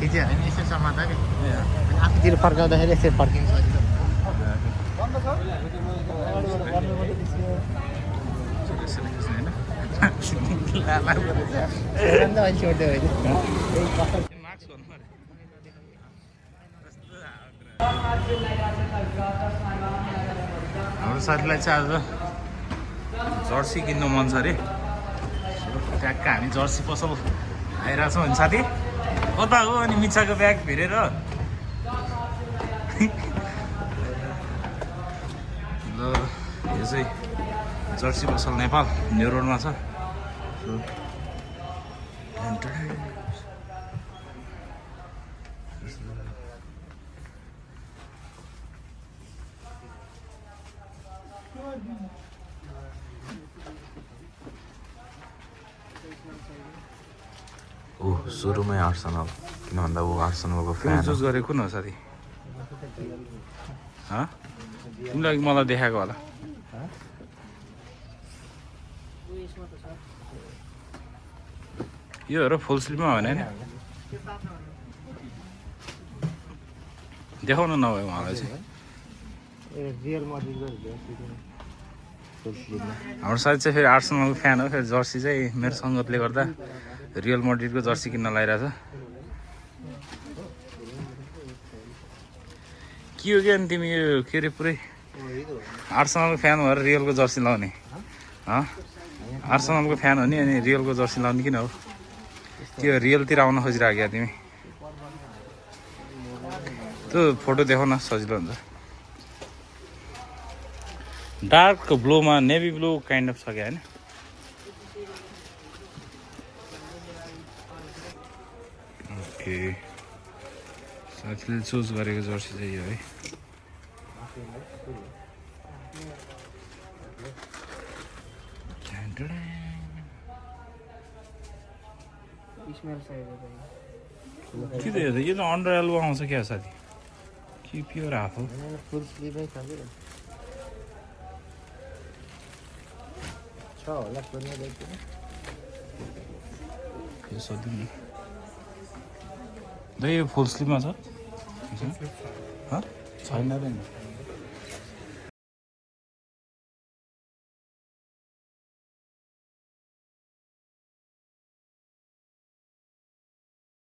खिच्यो होइन यसो समाता कि आफूतिर फर्काउँदाखेरि यसरी फर्किन्छ हाम्रो साथीलाई चाहिँ आज जर्सी किन्नु मन छ अरे ट्याक्क हामी जर्सी पसल आइरहेको छौँ भने साथी कता हो अनि मिच्छाको ब्याग भिरेर ल यो चाहिँ जर्सी पसल नेपाल न्यु रोडमा छ सुरुमै आर्सेनल किन भन्दा ऊ आर्सेनलको फ्यान चुज गरेको कुन हो साथी तिमीलाई मलाई देखाएको होला यो हेर फुल स्लिभमा होइन होइन देखाउनु नभए उहाँलाई चाहिँ हाम्रो साथी चाहिँ फेरि आर्सेनलको फ्यान हो फेरि जर्सी चाहिँ मेरो सङ्गतले गर्दा रियल मड्रिडको जर्सी किन्न लगाइरहेछ के हो कि अनि तिमी यो के अरे पुरै आर्सेनलको फ्यान भएर रियलको जर्सी लाउने आर्सेनलको फ्यान हो नि अनि रियलको जर्सी लाउने किन हो त्यो रियलतिर आउन खोजिरहेको क्या तिमी त्यो फोटो देखाउन सजिलो हुन्छ डार्क ब्लूमा नेभी ब्लू काइन्ड अफ छ क्या होइन ओके साथीले चुज गरेको जर्सी चाहिँ यो है के त यो त अन्डर एल्बो आउँछ क्या साथी के प्योर हाफ हो फुल स्लिभै छ होला यो सोधिदिउँ न दाइ यो फुल स्लिभमा छ छैन र नि